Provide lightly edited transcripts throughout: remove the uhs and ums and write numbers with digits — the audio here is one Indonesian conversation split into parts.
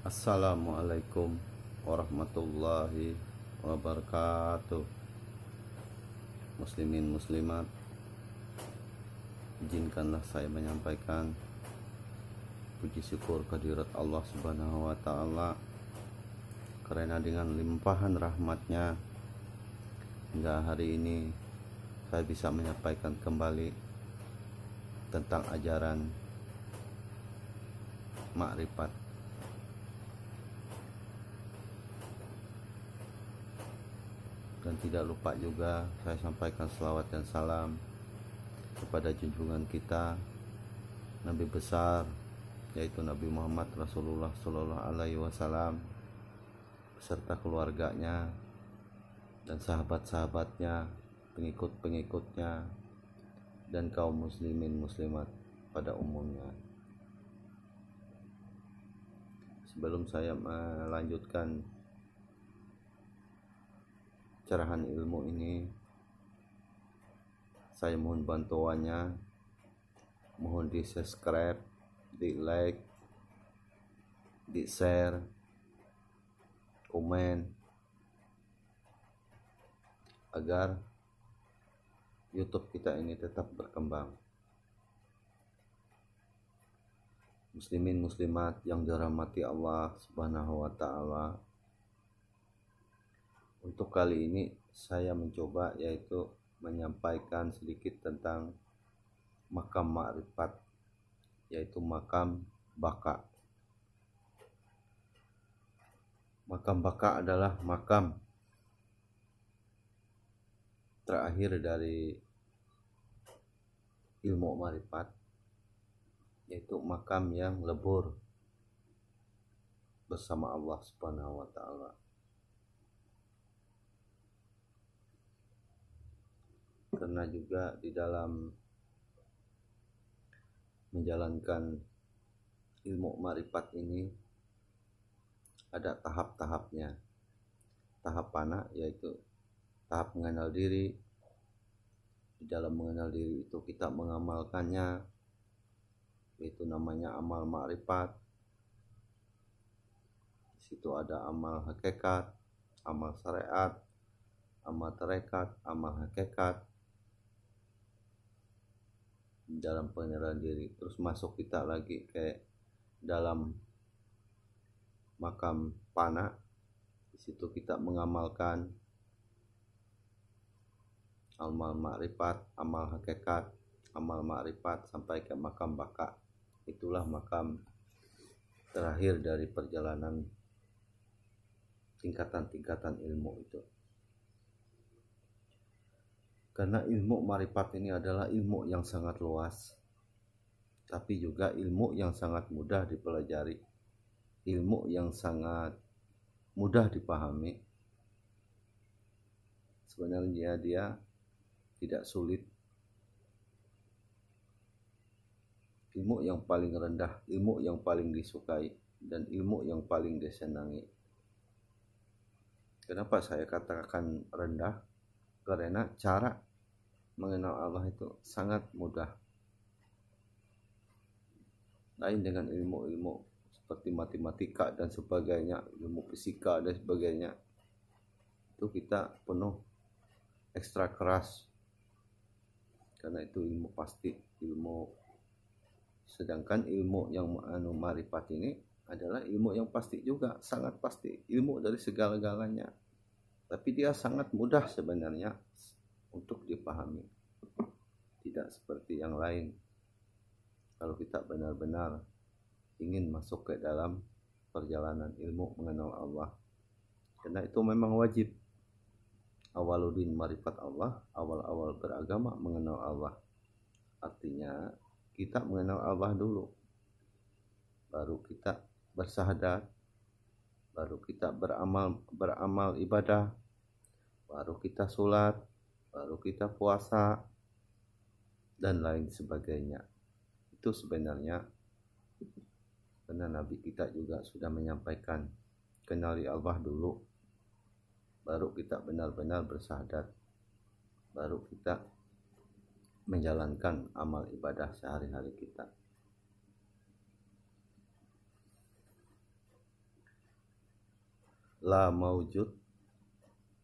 Assalamualaikum warahmatullahi wabarakatuh. Muslimin muslimat, izinkanlah saya menyampaikan puji syukur kehadirat Allah Subhanahu wa taala, karena dengan limpahan rahmatnya hingga hari ini saya bisa menyampaikan kembali tentang ajaran makrifat. Dan tidak lupa juga saya sampaikan selawat dan salam kepada junjungan kita, Nabi besar, yaitu Nabi Muhammad Rasulullah Sallallahu Alaihi Wasallam, beserta keluarganya dan sahabat-sahabatnya, pengikut-pengikutnya, dan kaum muslimin muslimat pada umumnya. Sebelum saya melanjutkan cerahan ilmu ini, saya mohon bantuannya, mohon di subscribe, di like, di share, komen, agar YouTube kita ini tetap berkembang. Muslimin muslimat yang dirahmati Allah Subhanahu wa taala, untuk kali ini saya mencoba yaitu menyampaikan sedikit tentang makam makrifat, yaitu makam baka. Makam baka adalah makam terakhir dari ilmu makrifat, yaitu makam yang lebur bersama Allah Subhanahu wa taala. Karena juga di dalam menjalankan ilmu makrifat ini ada tahap-tahapnya. Tahap mana, yaitu tahap mengenal diri. Di dalam mengenal diri itu kita mengamalkannya, yaitu namanya amal makrifat. Di situ ada amal hakikat, amal syariat, amal tarekat, amal hakikat. Dalam pengenalan diri, terus masuk kita lagi ke dalam makam pana. Di situ kita mengamalkan amal makrifat, amal hakikat, amal makrifat sampai ke makam baka. Itulah makam terakhir dari perjalanan tingkatan-tingkatan ilmu itu. Karena ilmu makrifat ini adalah ilmu yang sangat luas, tapi juga ilmu yang sangat mudah dipelajari, ilmu yang sangat mudah dipahami. Sebenarnya dia tidak sulit. Ilmu yang paling rendah, ilmu yang paling disukai, dan ilmu yang paling disenangi. Kenapa saya katakan rendah? Karena cara mengenal Allah itu sangat mudah. Lain dengan ilmu-ilmu seperti matematika dan sebagainya, ilmu fisika dan sebagainya. Itu kita penuh ekstra keras. Karena itu ilmu pasti, ilmu. Sedangkan ilmu yang makrifat ini adalah ilmu yang pasti juga, sangat pasti, ilmu dari segala-galanya. Tapi dia sangat mudah sebenarnya untuk dipahami, tidak seperti yang lain. Kalau kita benar-benar ingin masuk ke dalam perjalanan ilmu mengenal Allah, karena itu memang wajib. Awaludin marifat Allah, awal-awal beragama mengenal Allah. Artinya kita mengenal Allah dulu, baru kita bersyahadat, baru kita beramal ibadah, baru kita sholat, baru kita puasa, dan lain sebagainya. Itu sebenarnya karena Nabi kita juga sudah menyampaikan, kenali Allah dulu, baru kita benar-benar bersyahadat, baru kita menjalankan amal ibadah sehari-hari kita. la maujud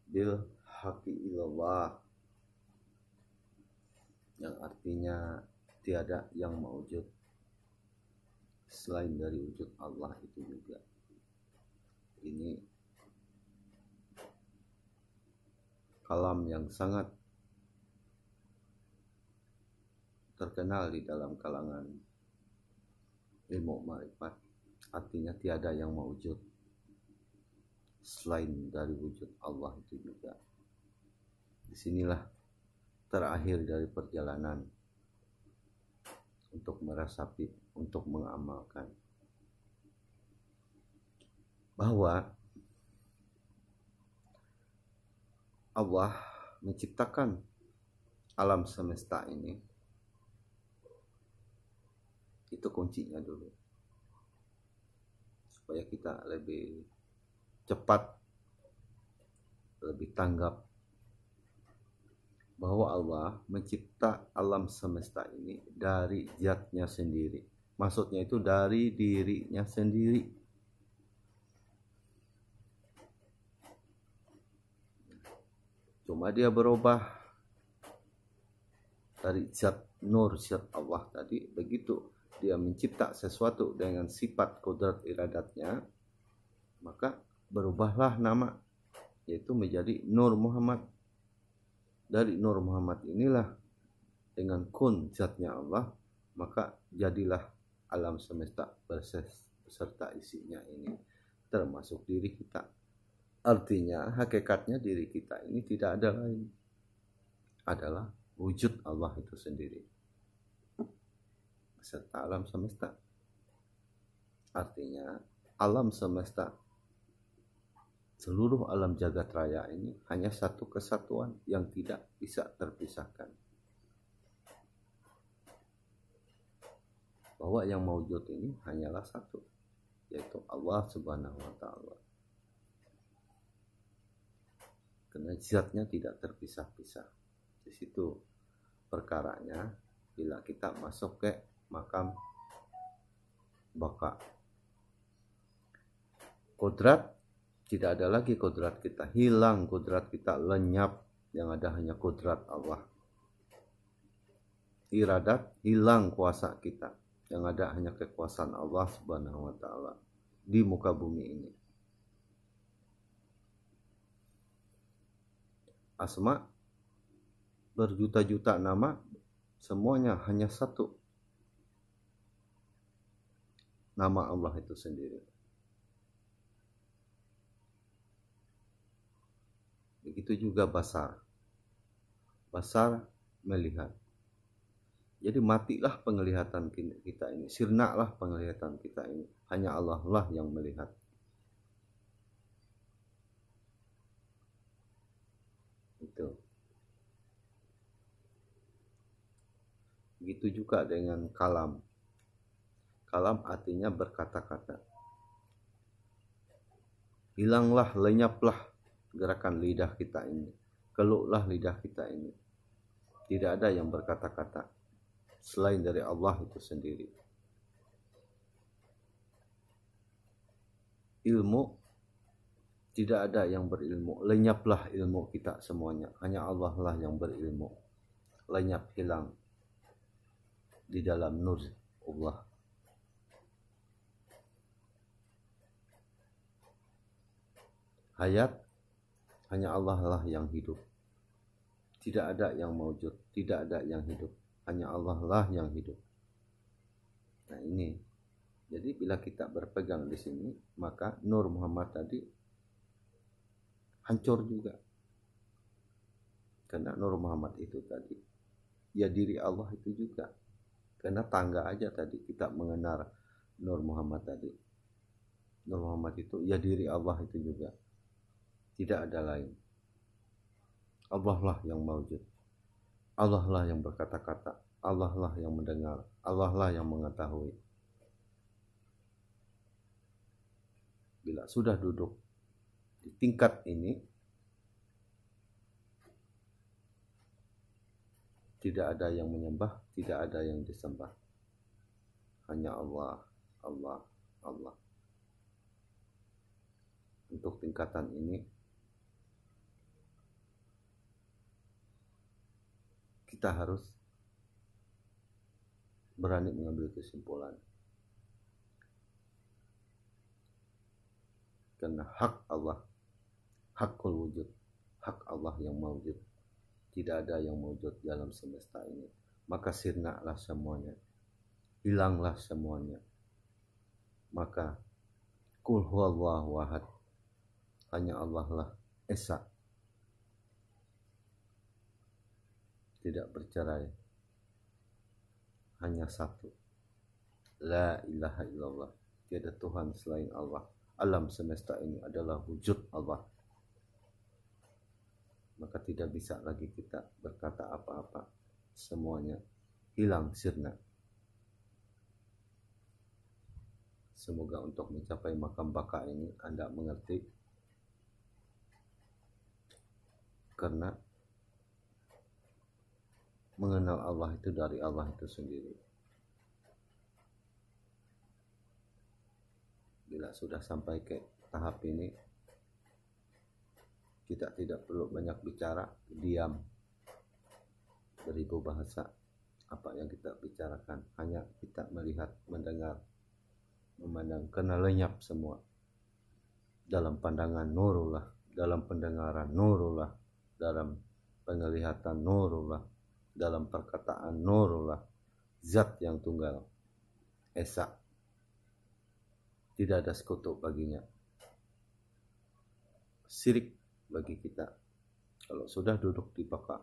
bil haqi illallah, yang artinya tiada yang maujud selain dari wujud Allah itu juga. Ini kalam yang sangat terkenal di dalam kalangan ilmu ma'rifat, artinya tiada yang maujud selain dari wujud Allah itu juga. Disinilah terakhir dari perjalanan untuk meresapi, untuk mengamalkan bahwa Allah menciptakan alam semesta ini. Itu kuncinya dulu, supaya kita lebih cepat, lebih tanggap bahwa Allah mencipta alam semesta ini dari zatnya sendiri. Maksudnya itu dari dirinya sendiri. Cuma dia berubah dari zat nur, zat Allah tadi. Begitu dia mencipta sesuatu dengan sifat kodrat iradatnya, maka berubahlah nama, yaitu menjadi Nur Muhammad. Dari Nur Muhammad inilah dengan kun zatnya Allah, maka jadilah alam semesta beserta isinya ini, termasuk diri kita. Artinya hakikatnya diri kita ini tidak ada lain, adalah wujud Allah itu sendiri beserta alam semesta. Artinya alam semesta, seluruh alam jagat raya ini hanya satu kesatuan yang tidak bisa terpisahkan. Bahwa yang maujud ini hanyalah satu, yaitu Allah Subhanahu wa Ta'ala. Karena zatnya tidak terpisah-pisah. Di situ perkaranya bila kita masuk ke makam baka. Kodrat, tidak ada lagi kodrat kita, hilang kodrat kita, lenyap, yang ada hanya kodrat Allah. Iradat, hilang kuasa kita, yang ada hanya kekuasaan Allah Subhanahu wa Ta'ala di muka bumi ini. Asma berjuta-juta nama, semuanya hanya satu, nama Allah itu sendiri. Begitu juga basar. Basar melihat. Jadi matilah penglihatan kita ini, sirnalah penglihatan kita ini. Hanya Allah lah yang melihat. Itu. Begitu juga dengan kalam. Kalam artinya berkata-kata. Hilanglah, lenyaplah gerakan lidah kita ini. Keluhlah lidah kita ini. Tidak ada yang berkata-kata selain dari Allah itu sendiri. Ilmu, tidak ada yang berilmu. Lenyaplah ilmu kita semuanya. Hanya Allah lah yang berilmu. Lenyap, hilang di dalam nur Allah. Hayat, hanya Allah lah yang hidup. Tidak ada yang maujud, tidak ada yang hidup. Hanya Allah lah yang hidup. Nah ini, jadi bila kita berpegang di sini, maka Nur Muhammad tadi hancur juga. Karena Nur Muhammad itu tadi, ya diri Allah itu juga. Karena tangga aja tadi kita mengenal Nur Muhammad tadi. Nur Muhammad itu ya diri Allah itu juga. Tidak ada lain. Allah lah yang maujud. Allah lah yang berkata-kata. Allah lah yang mendengar. Allah lah yang mengetahui. Bila sudah duduk di tingkat ini, tidak ada yang menyembah, tidak ada yang disembah. Hanya Allah, Allah, Allah. Untuk tingkat tingkatan ini kita harus berani mengambil kesimpulan. Karena hak Allah, hakul wujud, hak Allah yang mawujud. Tidak ada yang mawujud dalam semesta ini. Maka sirnalah semuanya, hilanglah semuanya. Maka kul huwallahu ahad, hanya Allah lah esa, tidak bercerai, hanya satu, la ilaha illallah, tiada Tuhan selain Allah. Alam semesta ini adalah wujud Allah. Maka tidak bisa lagi kita berkata apa-apa, semuanya hilang sirna. Semoga untuk mencapai makam baka ini Anda mengerti, karena mengenal Allah itu dari Allah itu sendiri. Bila sudah sampai ke tahap ini, kita tidak perlu banyak bicara, diam, beribu bahasa apa yang kita bicarakan, hanya kita melihat, mendengar, memandang, karena lenyap semua. Dalam pandangan nurullah, dalam pendengaran nurullah, dalam penglihatan nurullah, dalam perkataan nurullah, zat yang tunggal, esa, tidak ada sekutu baginya. Syirik bagi kita kalau sudah duduk di baka.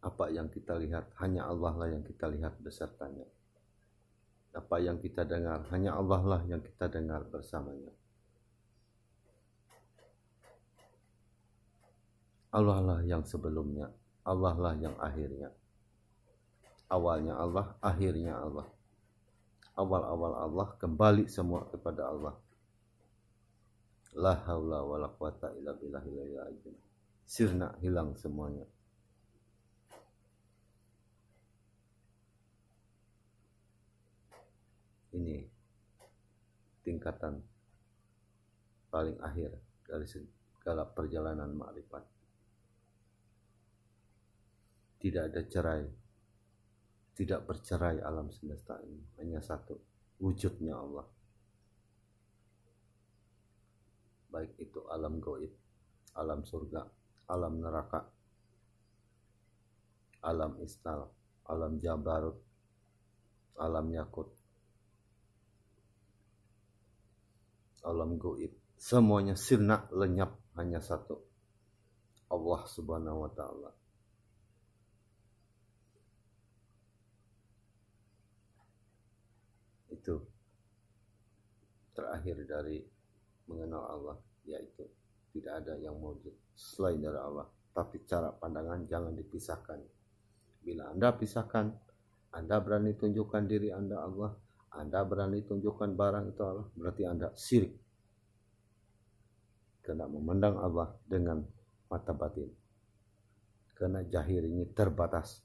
Apa yang kita lihat, hanya Allah lah yang kita lihat besertanya. Apa yang kita dengar, hanya Allah lah yang kita dengar bersamanya. Allah lah yang sebelumnya, Allah lah yang akhirnya. Awalnya Allah, akhirnya Allah. Awal-awal Allah, kembali semua kepada Allah. La haula wa la quwata illa billahil azim. Sirna, hilang semuanya. Ini tingkatan paling akhir dari segala perjalanan makrifat. Tidak ada cerai, tidak bercerai alam semesta ini, hanya satu, wujudnya Allah. Baik itu alam gaib, alam surga, alam neraka, alam istal, alam jabarut, alam yakut, alam gaib, semuanya sirna, lenyap, hanya satu, Allah subhanahu wa ta'ala. Itu terakhir dari mengenal Allah, yaitu tidak ada yang wujud selain dari Allah. Tapi cara pandangan jangan dipisahkan. Bila Anda pisahkan, Anda berani tunjukkan diri Anda Allah, Anda berani tunjukkan barang itu Allah, berarti Anda syirik. Karena memandang Allah dengan mata batin. Karena zahir ini terbatas.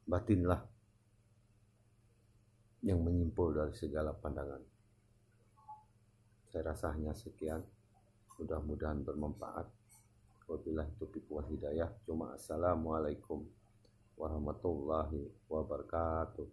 Batinlah yang menyimpul dari segala pandangan. Saya rasa hanya sekian. Mudah-mudahan bermanfaat. Wabillahi taufiq wal hidayah. Assalamualaikum warahmatullahi wabarakatuh.